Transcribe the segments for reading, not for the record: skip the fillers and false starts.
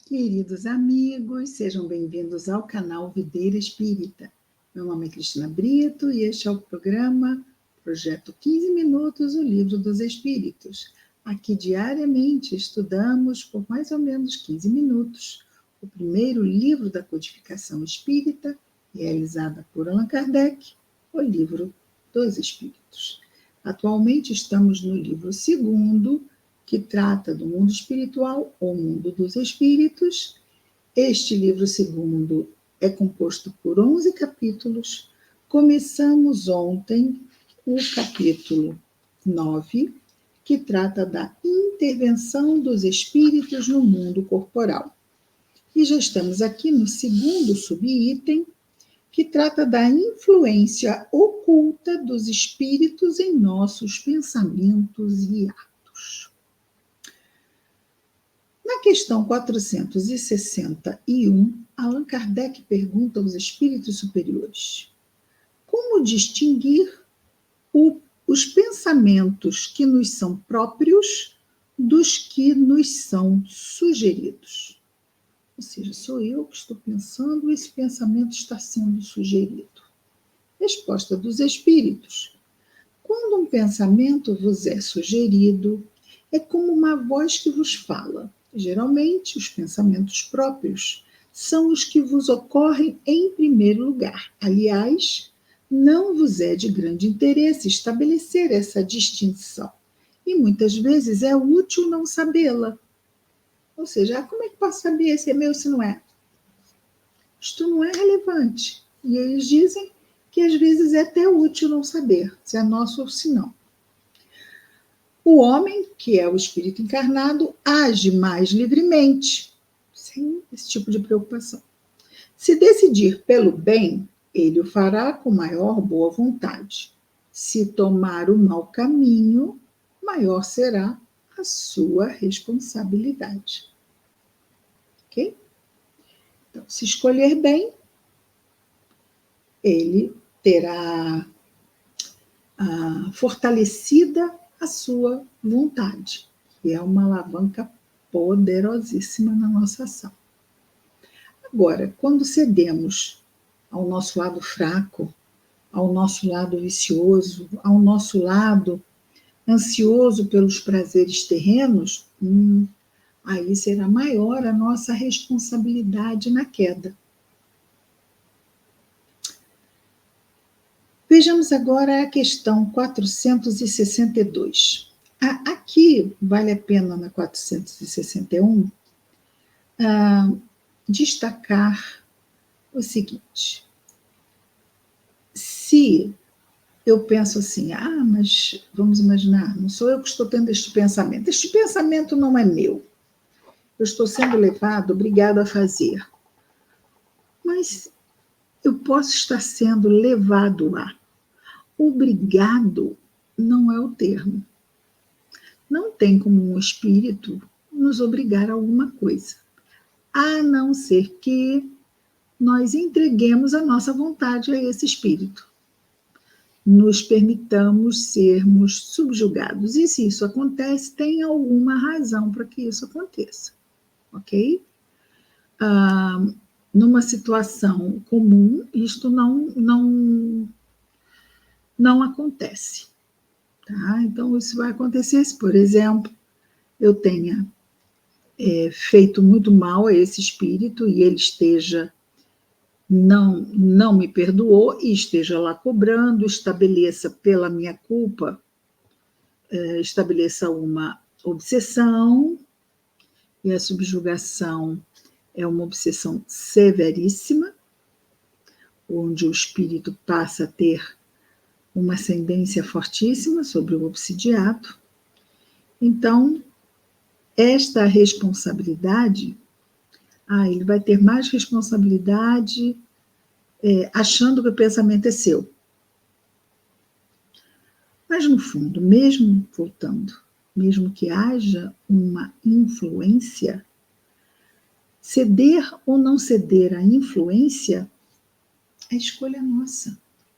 Queridos amigos, sejam bem-vindos ao canal Videira Espírita. Meu nome é Cristina Brito e este é o programa Projeto 15 Minutos, o Livro dos Espíritos. Aqui diariamente estudamos por mais ou menos 15 minutos o primeiro livro da codificação espírita, realizada por Allan Kardec, o Livro dos Espíritos. Atualmente estamos no livro segundo, que trata do mundo espiritual ou mundo dos espíritos. Este livro segundo é composto por 11 capítulos. Começamos ontem o capítulo 9, que trata da intervenção dos espíritos no mundo corporal. E já estamos aqui no segundo subitem, que trata da influência oculta dos espíritos em nossos pensamentos e atos. Na questão 461, Allan Kardec pergunta aos espíritos superiores: como distinguir os pensamentos que nos são próprios dos que nos são sugeridos? Ou seja, sou eu que estou pensando, esse pensamento está sendo sugerido. Resposta dos espíritos: quando um pensamento vos é sugerido, é como uma voz que vos fala. Geralmente, os pensamentos próprios são os que vos ocorrem em primeiro lugar. Aliás, não vos é de grande interesse estabelecer essa distinção. E muitas vezes é útil não sabê-la. Ou seja, como é que posso saber se é meu ou se não é? Isto não é relevante. E eles dizem que às vezes é até útil não saber se é nosso ou se não. O homem, que é o espírito encarnado, age mais livremente, sem esse tipo de preocupação. Se decidir pelo bem, ele o fará com maior boa vontade. Se tomar o mau caminho, maior será a sua responsabilidade. Ok? Então, se escolher bem, ele terá fortalecida a sua vontade, que é uma alavanca poderosíssima na nossa ação. Agora, quando cedemos ao nosso lado fraco, ao nosso lado vicioso, ao nosso lado ansioso pelos prazeres terrenos, aí será maior a nossa responsabilidade na queda. Vejamos agora a questão 462. Aqui vale a pena, na 461, destacar o seguinte: se eu penso assim, mas vamos imaginar, não sou eu que estou tendo este pensamento não é meu, eu estou sendo levado, obrigado a fazer, mas eu posso estar sendo levado a. Obrigado não é o termo. Não tem como um espírito nos obrigar a alguma coisa, a não ser que nós entreguemos a nossa vontade a esse espírito. Nos permitamos sermos subjugados. E se isso acontece, tem alguma razão para que isso aconteça. Ok? Numa situação comum, isto não acontece. Tá? Então, isso vai acontecer se, por exemplo, eu tenha feito muito mal a esse espírito e ele esteja, não me perdoou e esteja lá cobrando, estabeleça pela minha culpa, estabeleça uma obsessão, e a subjugação é uma obsessão severíssima, onde o espírito passa a ter uma ascendência fortíssima sobre o obsidiado. Então, esta responsabilidade, ele vai ter mais responsabilidade achando que o pensamento é seu. Mas, no fundo, mesmo voltando, mesmo que haja uma influência, ceder ou não ceder à influência é escolha nossa.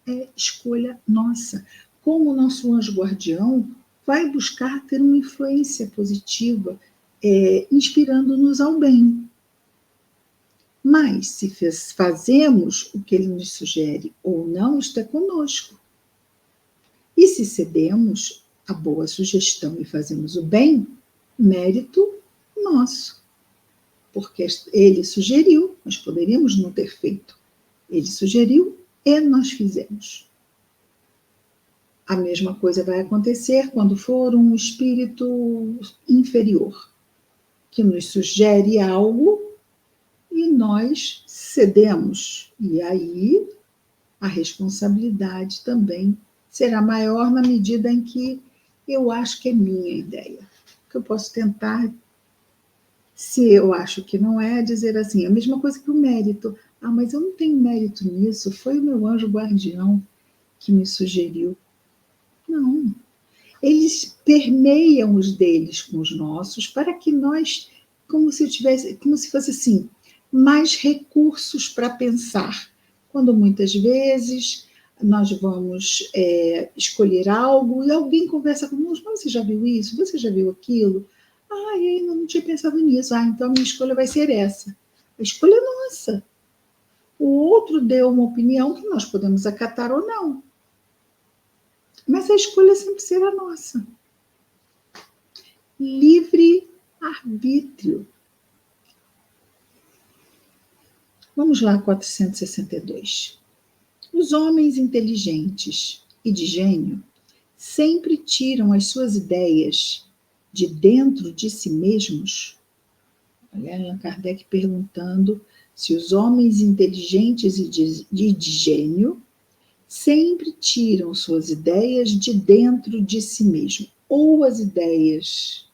É escolha nossa. Como o nosso anjo guardião vai buscar ter uma influência positiva, inspirando-nos ao bem. Mas, se fazemos o que ele nos sugere ou não, isto é conosco. E se cedemos a boa sugestão e fazemos o bem, mérito nosso. Porque ele sugeriu, nós poderíamos não ter feito. Ele sugeriu e nós fizemos. A mesma coisa vai acontecer quando for um espírito inferior, que nos sugere algo e nós cedemos. E aí a responsabilidade também será maior na medida em que eu acho que é minha ideia. Que eu posso tentar, se eu acho que não é, dizer assim, a mesma coisa que o mérito. Ah, mas eu não tenho mérito nisso, foi o meu anjo guardião que me sugeriu. Não. Eles permeiam os deles com os nossos para que nós, como se fosse assim, mais recursos para pensar. Quando muitas vezes nós vamos escolher algo e alguém conversa conosco, você já viu isso? Você já viu aquilo? Ah, eu ainda não tinha pensado nisso. Ah, então a minha escolha vai ser essa. A escolha é nossa. O outro deu uma opinião que nós podemos acatar ou não. Mas a escolha sempre será nossa. Livre-arbítrio. Vamos lá, 462. Os homens inteligentes e de gênio sempre tiram as suas ideias de dentro de si mesmos. Olha, Allan Kardec perguntando se os homens inteligentes e de gênio sempre tiram suas ideias de dentro de si mesmo, ou as ideias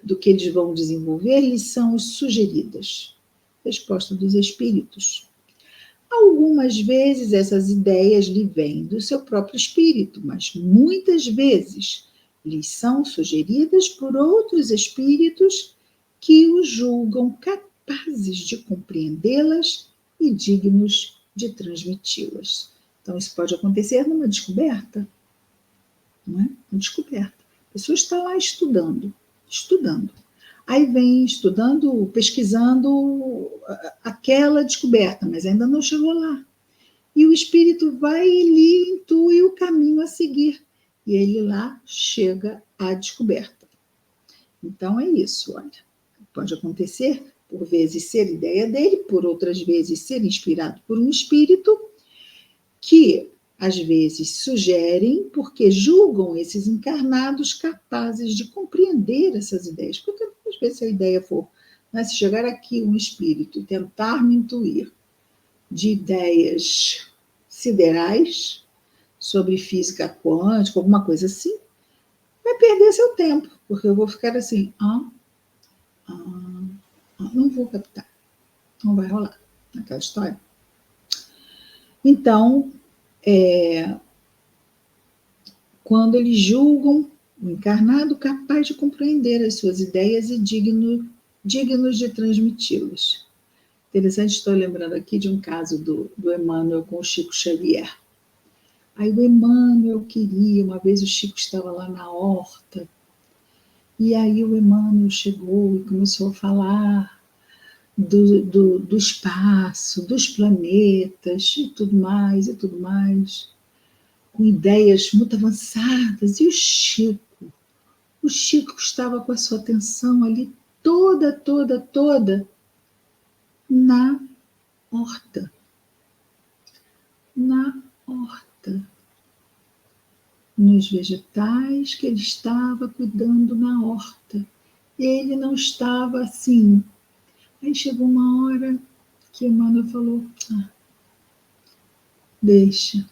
do que eles vão desenvolver lhes são sugeridas. Resposta dos espíritos. Algumas vezes essas ideias lhe vêm do seu próprio espírito, mas muitas vezes lhes são sugeridas por outros espíritos que os julgam capazes de compreendê-las e dignos de transmiti-las. Então, isso pode acontecer numa descoberta, não é? Uma descoberta. A pessoa está lá estudando. Aí vem estudando, pesquisando aquela descoberta, mas ainda não chegou lá. E o espírito vai e lhe intui o caminho a seguir. E ele lá chega à descoberta. Então é isso, olha. Pode acontecer, por vezes, ser ideia dele, por outras vezes, ser inspirado por um espírito que, às vezes, sugerem porque julgam esses encarnados capazes de compreender essas ideias. Porque, às vezes, se a ideia for, né, se chegar aqui um espírito e tentar me intuir de ideias siderais sobre física quântica, alguma coisa assim, vai perder seu tempo, porque eu vou ficar assim, não vou captar, não vai rolar naquela história. Então, quando eles julgam o encarnado capaz de compreender as suas ideias e dignos de transmiti-las. Interessante, estou lembrando aqui de um caso do Emmanuel com o Chico Xavier. Aí o Emmanuel queria, uma vez o Chico estava lá na horta, e aí o Emmanuel chegou e começou a falar do espaço, dos planetas e tudo mais, com ideias muito avançadas. E o Chico estava com a sua atenção ali toda na horta. Nos vegetais que ele estava cuidando na horta. Ele não estava assim. Aí chegou uma hora que Emmanuel falou, deixa,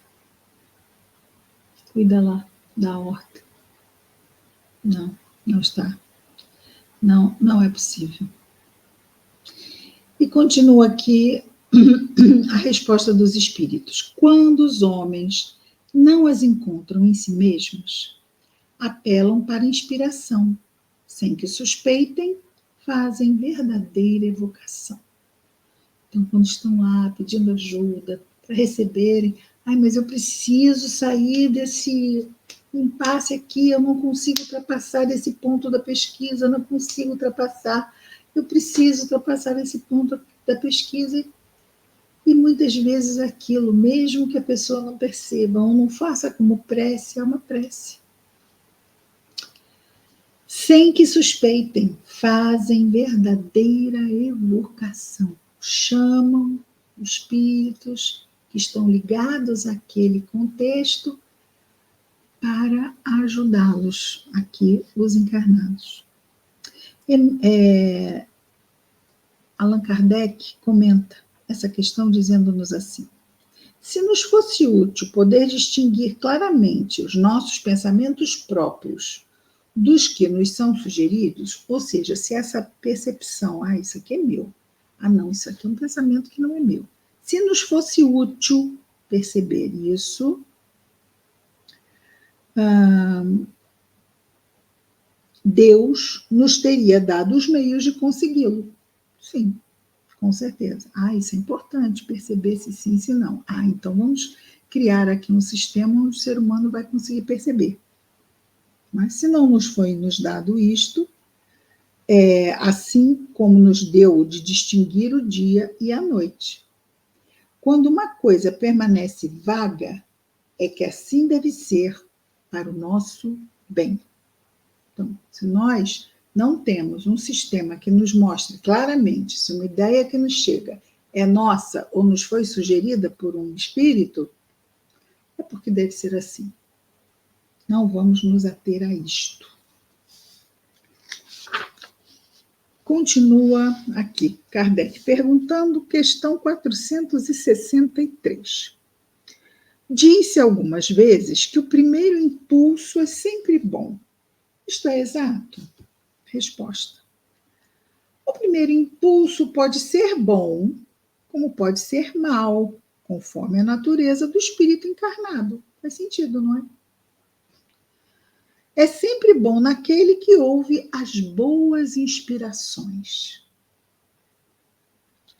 cuida lá da horta. Não está. Não é possível. E continua aqui a resposta dos espíritos. Quando os homens não as encontram em si mesmos, apelam para a inspiração, sem que suspeitem, fazem verdadeira evocação. Então, quando estão lá pedindo ajuda para receberem, mas eu preciso sair desse impasse aqui, eu não consigo ultrapassar desse ponto da pesquisa, eu não consigo ultrapassar, eu preciso ultrapassar esse ponto da pesquisa e muitas vezes aquilo, mesmo que a pessoa não perceba ou não faça como prece, é uma prece. Sem que suspeitem, fazem verdadeira evocação. Chamam os espíritos que estão ligados àquele contexto para ajudá-los, aqui os encarnados. Allan Kardec comenta essa questão dizendo-nos assim: se nos fosse útil poder distinguir claramente os nossos pensamentos próprios dos que nos são sugeridos, ou seja, se essa percepção, isso aqui é meu, não, isso aqui é um pensamento que não é meu. Se nos fosse útil perceber isso, Deus nos teria dado os meios de consegui-lo. Sim, com certeza. Isso é importante, perceber se sim, se não. Então vamos criar aqui um sistema onde o ser humano vai conseguir perceber. Mas se não nos foi nos dado isto, assim como nos deu de distinguir o dia e a noite. Quando uma coisa permanece vaga, é que assim deve ser para o nosso bem. Então, se nós não temos um sistema que nos mostre claramente se uma ideia que nos chega é nossa ou nos foi sugerida por um espírito, é porque deve ser assim. Não vamos nos ater a isto. Continua aqui, Kardec perguntando, questão 463. Disse algumas vezes que o primeiro impulso é sempre bom. Isto é exato? Resposta. O primeiro impulso pode ser bom, como pode ser mal, conforme a natureza do espírito encarnado. Faz sentido, não é? É sempre bom naquele que ouve as boas inspirações.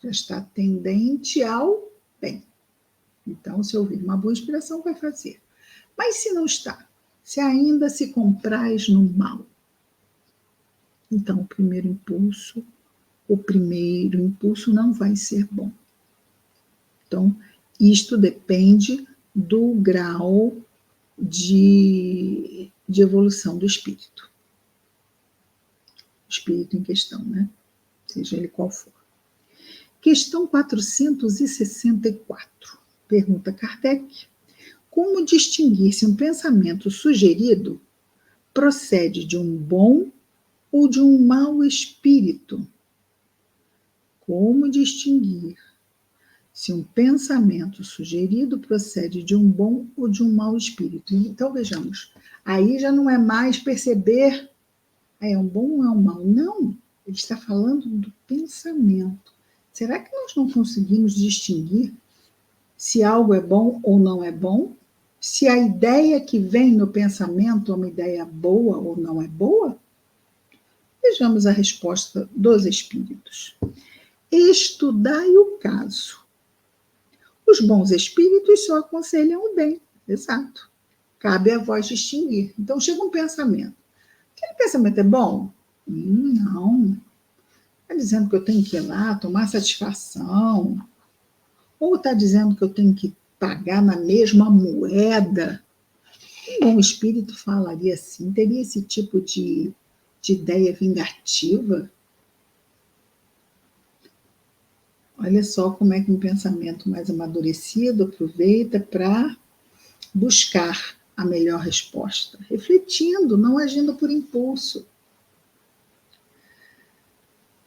Já está tendente ao bem. Então, se ouvir uma boa inspiração, vai fazer. Mas se não está, se ainda se compraz no mal, então o primeiro impulso não vai ser bom. Então, isto depende do grau de evolução do espírito. O espírito em questão, né? Seja ele qual for. Questão 464. Pergunta Kardec: como distinguir se um pensamento sugerido procede de um bom ou de um mau espírito? Como distinguir se um pensamento sugerido procede de um bom ou de um mau espírito? Então, vejamos, aí já não é mais perceber, é um bom ou é um mau. Não, ele está falando do pensamento. Será que nós não conseguimos distinguir se algo é bom ou não é bom? Se a ideia que vem no pensamento é uma ideia boa ou não é boa? Vejamos a resposta dos espíritos. Estudai o caso. Os bons espíritos só aconselham o bem. Exato. Cabe a vós distinguir. Então chega um pensamento. Aquele pensamento é bom? Não. Está dizendo que eu tenho que ir lá tomar satisfação. Ou está dizendo que eu tenho que pagar na mesma moeda. Um bom espírito falaria assim, teria esse tipo de ideia vingativa. Olha só como é que um pensamento mais amadurecido aproveita para buscar a melhor resposta, refletindo, não agindo por impulso.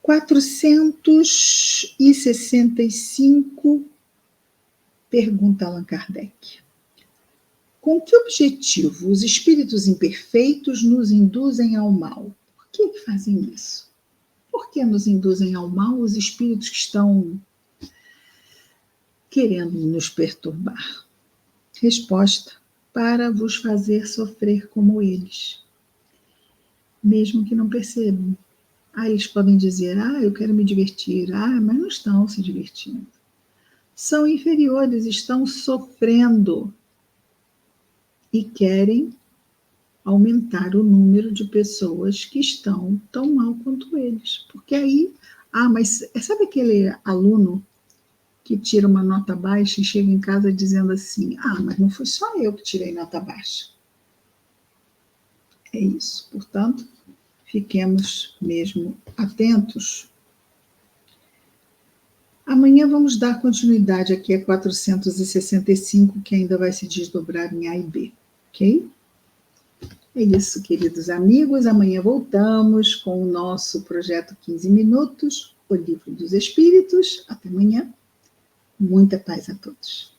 465, pergunta Allan Kardec: com que objetivo os espíritos imperfeitos nos induzem ao mal? Por que fazem isso? Por que nos induzem ao mal os espíritos que estão querendo nos perturbar? Resposta: para vos fazer sofrer como eles, mesmo que não percebam. Eles podem dizer, eu quero me divertir, mas não estão se divertindo. São inferiores, estão sofrendo e querem aumentar o número de pessoas que estão tão mal quanto eles, porque aí Ah, mas sabe aquele aluno que tira uma nota baixa e chega em casa dizendo assim: ah, mas não foi só eu que tirei nota baixa. É isso. Portanto, fiquemos mesmo atentos. Amanhã vamos dar continuidade aqui a 465, que ainda vai se desdobrar em A e B, ok? É isso, queridos amigos. Amanhã voltamos com o nosso projeto 15 Minutos, o Livro dos Espíritos. Até amanhã. Muita paz a todos.